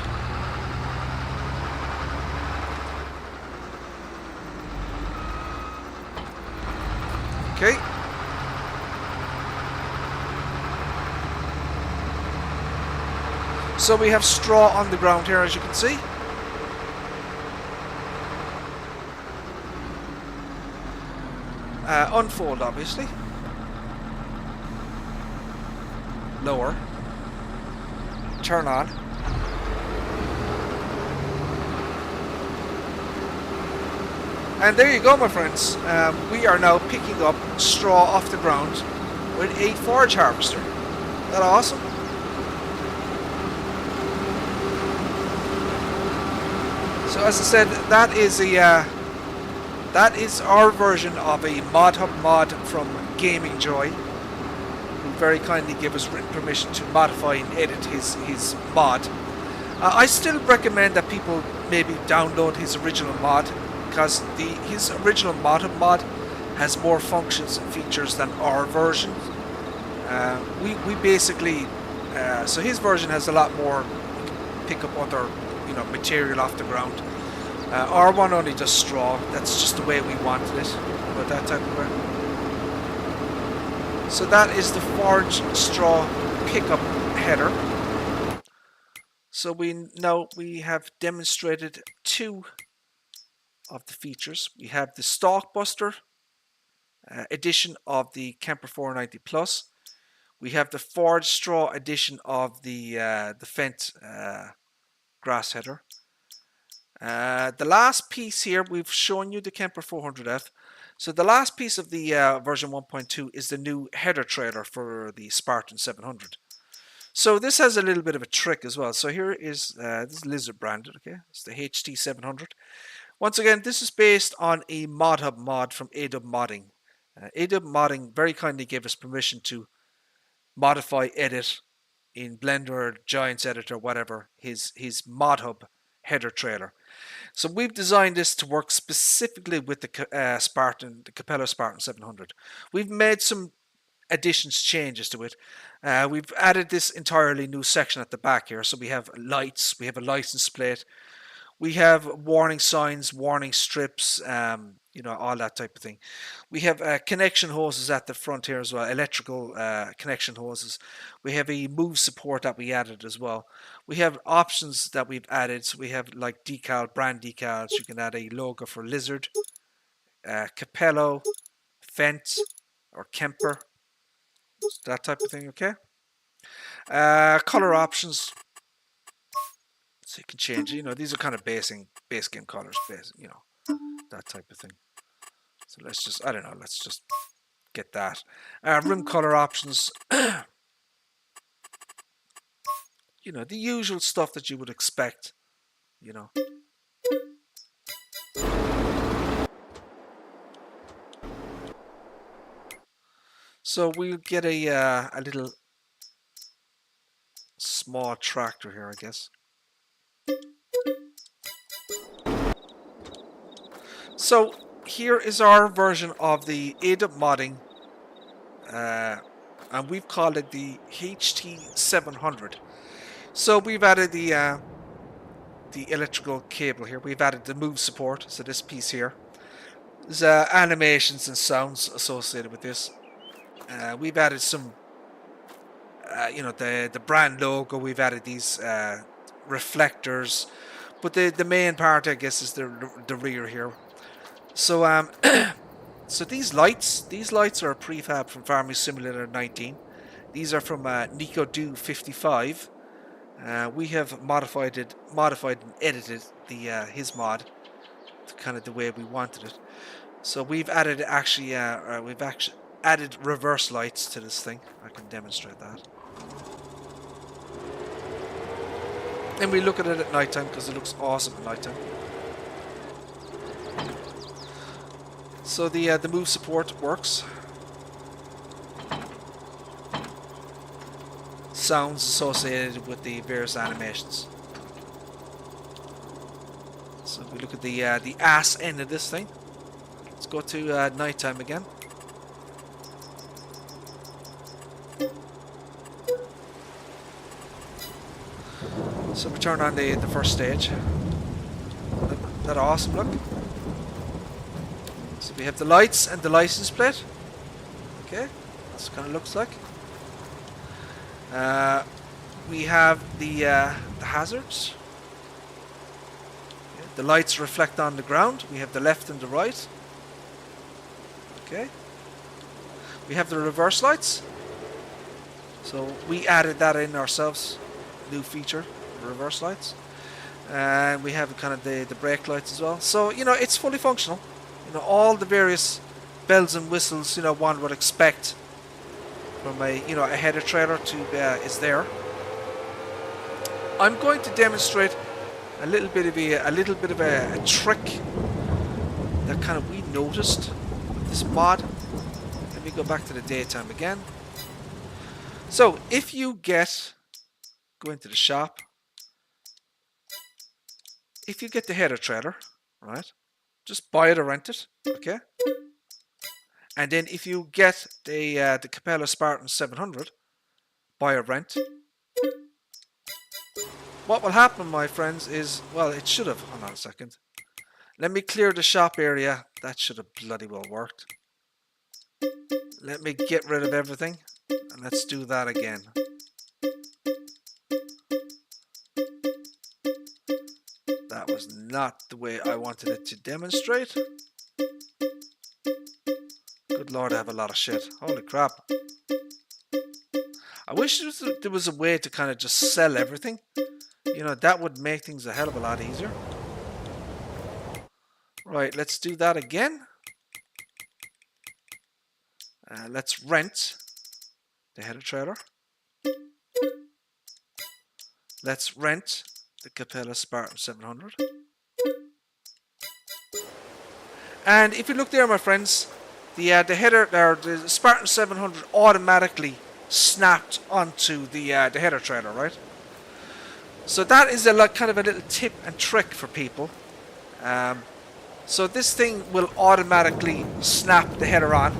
Okay. So we have straw on the ground here, as you can see. Unfold, obviously. Lower. Turn on. And there you go, my friends. We are now picking up straw off the ground with a forage harvester. Isn't that awesome? So as I said, that is our version of a mod hub mod from Gaming Joy, who very kindly gave us written permission to modify and edit his mod. I still recommend that people maybe download his original mod, because his original mod hub mod has more functions and features than our version. We basically so his version has a lot more. You can pick up other material off the ground. Our one only does straw. That's just the way we wanted it, about that type of way. So that is the forage straw pickup header. So we have demonstrated two of the features. We have the Stalk Buster edition of the Kemper 490 Plus. We have the forage straw edition of the Fendt grass header. The last piece here, we've shown you the Kemper 400F. So the last piece of the version 1.2 is the new header trailer for the Spartan 700. So this has a little bit of a trick as well. So here is this is Lizard branded. Okay, it's the HT 700. Once again, this is based on a mod hub mod from AW Modding. AW Modding very kindly gave us permission to modify, edit in Blender, Giants Editor, whatever, his mod hub header trailer. So we've designed this to work specifically with the Capello Spartan 700. We've made some additions, changes to it. We've added this entirely new section at the back here. So we have lights, we have a license plate, we have warning signs, warning strips, all that type of thing. We have connection hoses at the front here as well, electrical connection hoses. We have a move support that we added as well. We have options that we've added. So we have like brand decals. You can add a logo for Lizard, Capello, Fendt, or Kemper, that type of thing. Okay. Color options. So you can change. These are kind of base game colors, that type of thing. So let's just, let's just get that. Rim color options. The usual stuff that you would expect, So we'll get a little small tractor here, I guess. So here is our version of the AW Modding, and we've called it the HT 700. So we've added the electrical cable here. We've added the move support. So this piece here, there's animations and sounds associated with this. We've added some, the brand logo. We've added these reflectors, but the main part, I guess, is the rear here. So so these lights are a prefab from Farming Simulator 19. These are from NicoDo 55. We have modified and edited his mod to kind of the way we wanted it. So we've added added reverse lights to this thing. I can demonstrate that. And we look at it at nighttime because it looks awesome at nighttime. So the move support works. Sounds associated with the various animations. So if we look at the ass end of this thing, let's go to nighttime again. So we turn on the first stage. That awesome, look. So we have the lights and the license plate. Okay, this kind of looks like. We have the hazards. Okay. The lights reflect on the ground. We have the left and the right. Okay. We have the reverse lights. So we added that in ourselves. New feature, reverse lights. And we have kind of the brake lights as well. So, you know, it's fully functional. You know, all the various bells and whistles, you know, one would expect from a, you know, a header trailer to is there. I'm going to demonstrate a little bit of a trick that kind of we noticed with this mod. Let me go back to the daytime again. So if you go into the shop, if you get the header trailer, right, just buy it or rent it, okay? And then if you get the Capella Spartan 700, buy or rent, what will happen, my friends, is, well, it should have, hold on a second. Let me clear the shop area. That should have bloody well worked. Let me get rid of everything, and let's do that again. That was not the way I wanted it to demonstrate. Good Lord, I have a lot of shit. Holy crap. I wish there was a way to kind of just sell everything. You know, that would make things a hell of a lot easier. Right, let's do that again. Let's rent the header trailer. Let's rent the Capella Spartan 700. And if you look there, my friends, the header, or the Spartan 700 automatically snapped onto the header trailer, right? So that is a kind of a little tip and trick for people. So this thing will automatically snap the header on.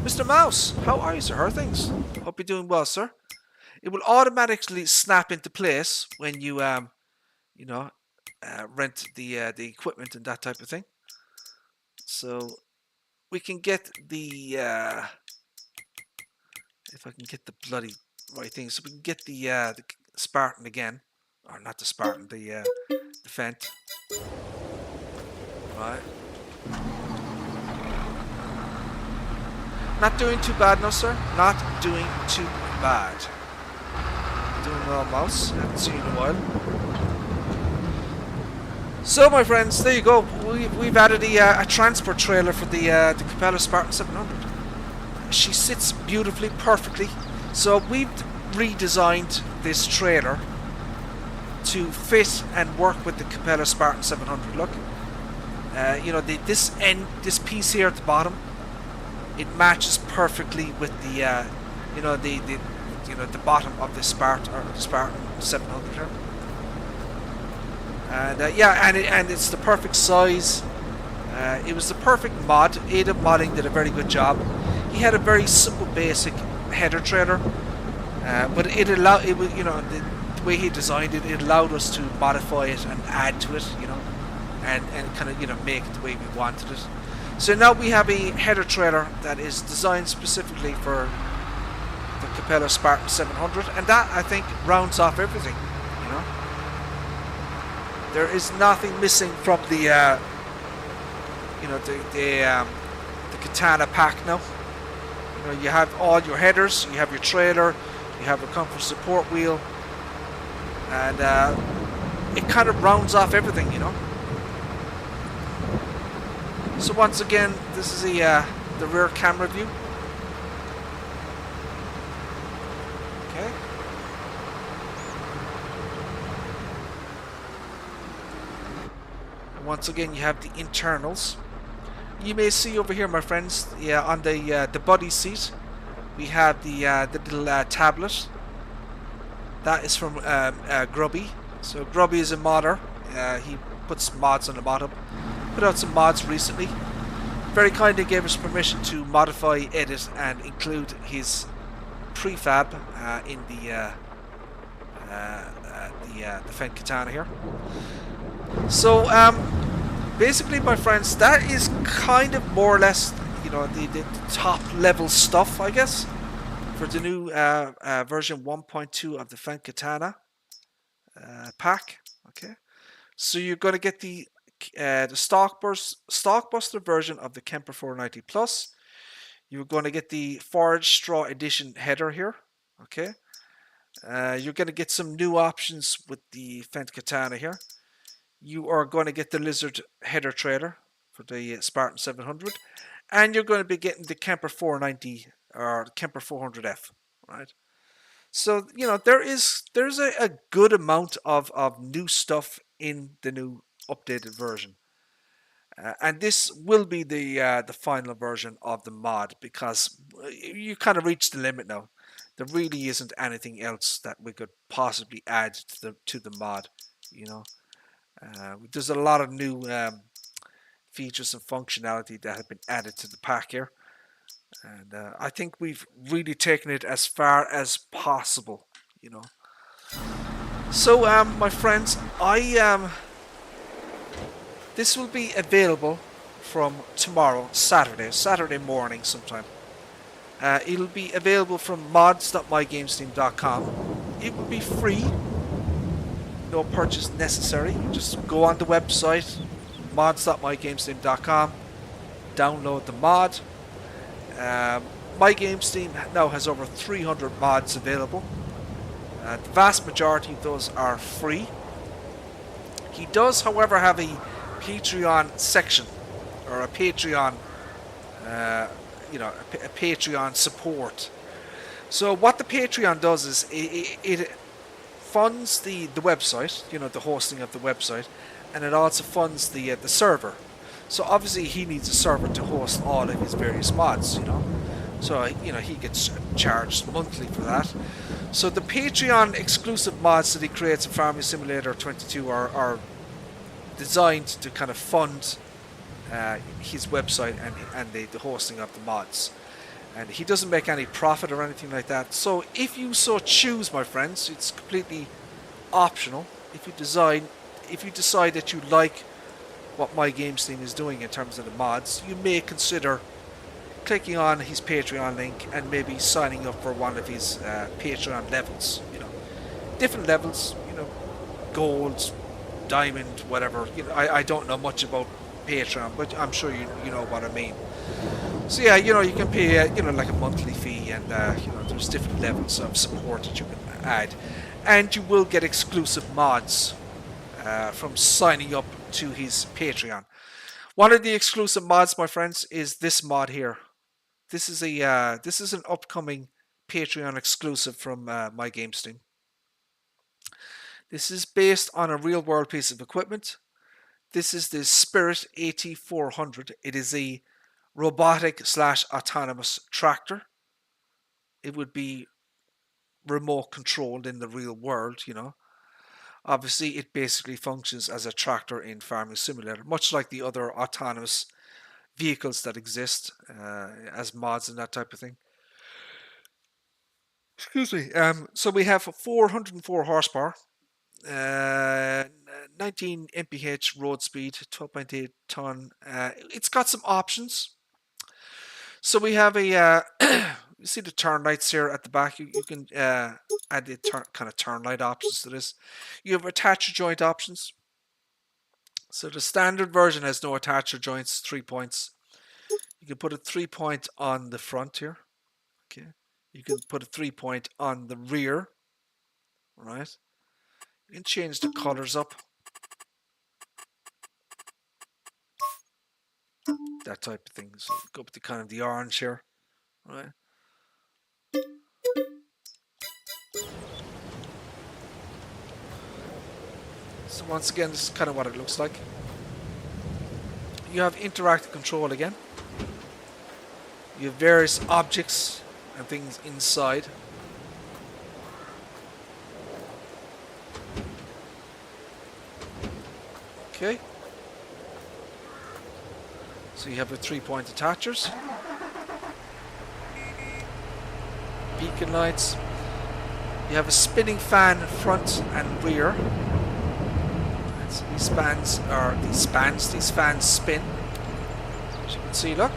Mr. Mouse, how are you, sir? How are things? Hope you're doing well, sir. It will automatically snap into place when you, you know, rent the equipment and that type of thing. So we can get the, if I can get the bloody right thing, so we can get the Spartan again, or not the Spartan, the Fendt. Right. Not doing too bad, no sir. Not doing too bad. Doing well, mouse. Haven't seen you in a while. So, my friends, there you go. We've added a transport trailer for the Capella Spartan 700. She sits beautifully, perfectly. So we've redesigned this trailer to fit and work with the Capella Spartan 700. Look, you know, this piece here at the bottom, it matches perfectly with the, you know, the bottom of the Spartan 700 here. And yeah, and it's the perfect size. It was the perfect mod. Ada Modding did a very good job. He had a very simple, basic header trailer, but it allowed, it was, you know, the way he designed it, it allowed us to modify it and add to it, you know, and kind of, you know, make it the way we wanted it. So now we have a header trailer that is designed specifically for the Capella Spartan 700, and that, I think, rounds off everything, you know. There is nothing missing from the, you know, the Katana pack now. You know, you have all your headers, you have your trailer, you have a comfort support wheel, and it kind of rounds off everything, you know. So once again, this is the rear camera view. Okay. And once again, you have the internals. You may see over here, my friends, yeah, on the body seat, we have the little tablet. That is from Grubby. So Grubby is a modder. He puts mods on the bottom. Put out some mods recently. Very kindly gave us permission to modify, edit, and include his prefab in the Fendt Katana here. So basically, my friends, that is kind of more or less, you you know, the top level stuff, I guess, for the new version 1.2 of the Fendt Katana pack. Okay, so you're going to get the Stockbuster version of the Kemper 490 Plus. You're going to get the Forge Straw Edition header here. Okay, you're going to get some new options with the Fendt Katana here. You are going to get the Lizard header trailer for the Spartan 700, and you're going to be getting the Kemper 490 or Kemper 400F, right? So you know there's a good amount of new stuff in the new updated version, and this will be the final version of the mod, because you kind of reached the limit now. There really isn't anything else that we could possibly add to the mod, you know. There's a lot of new features and functionality that have been added to the pack here, and I think we've really taken it as far as possible, you know. So my friends, this will be available from tomorrow, Saturday morning sometime. It'll be available from mods.mygamesteam.com. It will be free, no purchase necessary. Just go on the website, mods.mygamesteam.com, download the mod. MyGamesteam now has over 300 mods available. The vast majority of those are free. He does, however, have a Patreon section, or a Patreon, you know, a Patreon support. So what the Patreon does is it funds the website, you know, the hosting of the website, and it also funds the server. So obviously he needs a server to host all of his various mods, you know. So you know he gets charged monthly for that. So the Patreon exclusive mods that he creates in Farming Simulator 22 are designed to kind of fund his website and the hosting of the mods. And he doesn't make any profit or anything like that. So if you so choose, my friends, it's completely optional. If you decide that you like what MyGamesteam is doing in terms of the mods, you may consider clicking on his Patreon link and maybe signing up for one of his Patreon levels. You know, different levels. You know, gold, diamond, whatever. You know, I don't know much about Patreon, but I'm sure you know what I mean. So yeah, you know, you can pay you know, like a monthly fee, and you know, there's different levels of support that you can add, and you will get exclusive mods from signing up to his Patreon. One of the exclusive mods, my friends, is this mod here. This is an upcoming Patreon exclusive from MyGamesteam. This is based on a real world piece of equipment. This is the Spirit AT400. It is a robotic / autonomous tractor. It would be remote controlled in the real world, you know. Obviously, it basically functions as a tractor in Farming Simulator, much like the other autonomous vehicles that exist as mods and that type of thing. Excuse me. So we have 404 horsepower, 19 mph road speed, 12.8 ton. It's got some options. So we have a, you see the turn lights here at the back. You can add the kind of turn light options to this. You have attacher joint options. So the standard version has no attacher joints, 3 points. You can put a 3 point on the front here. Okay. You can put a 3 point on the rear. Right. You can change the colors up. That type of thing. So go up to kind of the orange here. Right. So once again, this is kind of what it looks like. You have interactive control again. You have various objects and things inside. Okay. So you have the 3 point attachers. Beacon lights. You have a spinning fan front and rear. So these fans spin. As you can see, look.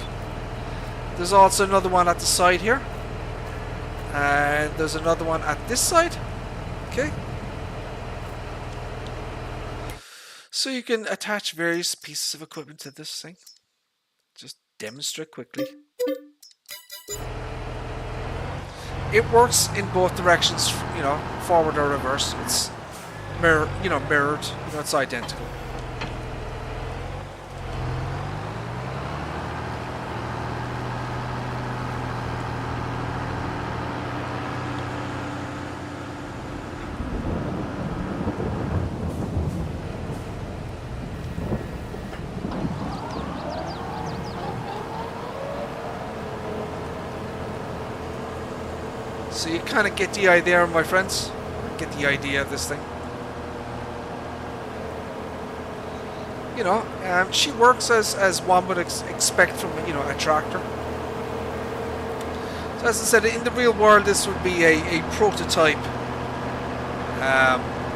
There's also another one at the side here. And there's another one at this side. Okay. So you can attach various pieces of equipment to this thing. Just demonstrate quickly. It works in both directions, you know, forward or reverse. It's mirrored, you know, it's identical. So you kind of get the idea, my friends. Get the idea of this thing. You know, she works as one would expect from, you know, a tractor. So as I said, in the real world, this would be a prototype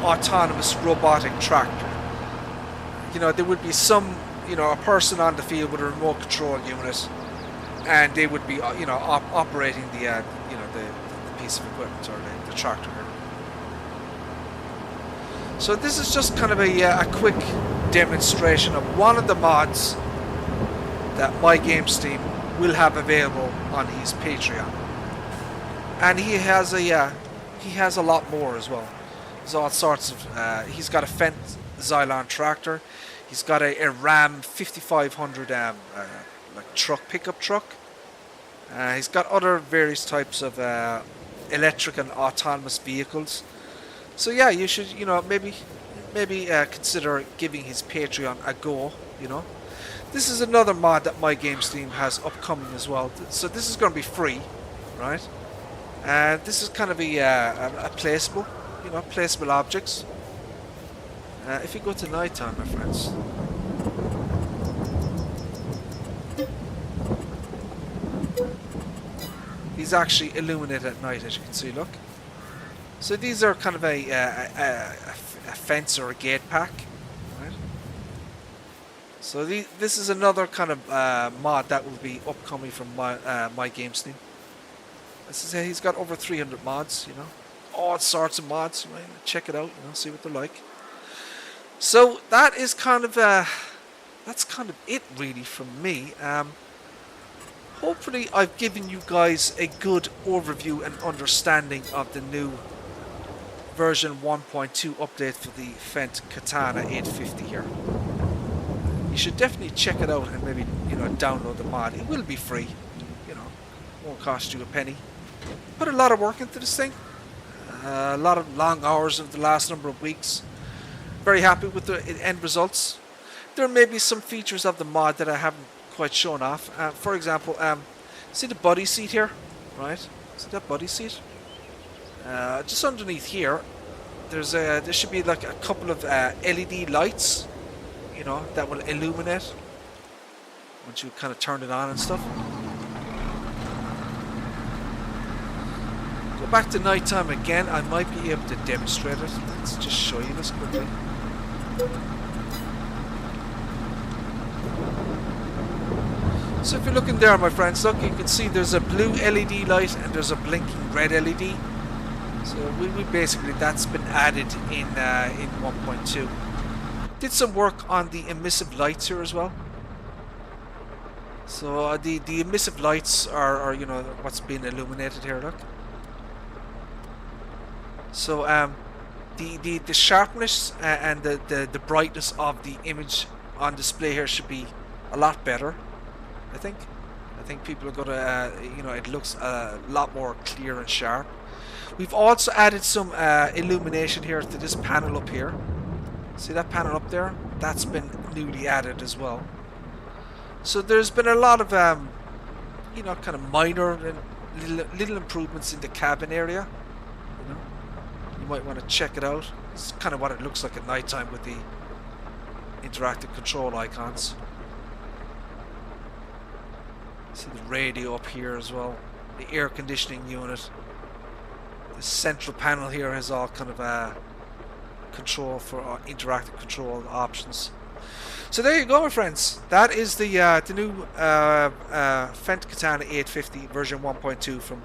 autonomous robotic tractor. You know, there would be some, you know, a person on the field with a remote control unit, and they would be, you know, operating the, you know, the piece of equipment or the tractor here. So this is just kind of a quick demonstration of one of the mods that MyGamesteam will have available on his Patreon, and he has a lot more as well. There's all sorts of. He's got a Fendt Xylon tractor. He's got a Ram 5500 like pickup truck. He's got other various types of electric and autonomous vehicles. So yeah, you should, you know, maybe consider giving his Patreon a go. You know, this is another mod that MyGamesteam has upcoming as well. So this is going to be free, right? And this is kind of a placeable, you know, placeable objects. If you go to nighttime, my friends. These actually illuminate at night, as you can see, look. So these are kind of a fence or a gate pack, right? So this is another kind of mod that will be upcoming from MyGamesteam. As I say, he's got over 300 mods, you know. All sorts of mods, right? Check it out, you know, see what they're like. So that is kind of that's kind of it really from me. Hopefully I've given you guys a good overview and understanding of the new version 1.2 update for the Fendt Katana 850 here. You should definitely check it out and maybe, you know, download the mod. It will be free, you know, won't cost you a penny. Put a lot of work into this thing, a lot of long hours of the last number of weeks. Very happy with the end results. There may be some features of the mod that I haven't quite shown off. For example, see the buddy seat here, right? See that buddy seat? Just underneath here, there should be like a couple of LED lights, you know, that will illuminate once you kind of turn it on and stuff. Go back to nighttime again. I might be able to demonstrate it. Let's just show you this quickly. So if you're looking there, my friends, look, you can see there's a blue LED light and there's a blinking red LED. So we basically, that's been added in 1.2. Did some work on the emissive lights here as well. So the emissive lights are, you know, what's being illuminated here, look. So the sharpness and the brightness of the image on display here should be a lot better. I think people are gonna, you know, it looks a lot more clear and sharp. We've also added some illumination here to this panel up here. See that panel up there? That's been newly added as well. So there's been a lot of, you know, kind of minor and little improvements in the cabin area. You know, you might want to check it out. It's kind of what it looks like at nighttime with the interactive control icons. See the radio up here as well, the air conditioning unit. The central panel here has all kind of control for interactive control options. So there you go, my friends. That is the new Fendt Katana 850 version 1.2 from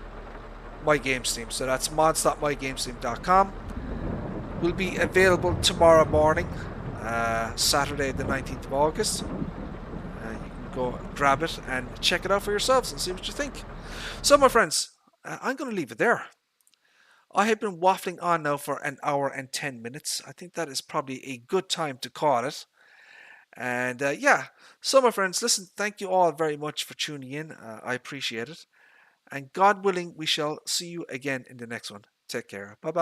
MyGamesteam. So that's mods.mygamesteam.com. Will be available tomorrow morning, Saturday the 19th of August. You can go grab it and check it out for yourselves and see what you think. So, my friends, I'm going to leave it there. I have been waffling on now for an hour and 10 minutes. I think that is probably a good time to call it. And yeah, so my friends, listen, thank you all very much for tuning in. I appreciate it. And God willing, we shall see you again in the next one. Take care. Bye bye.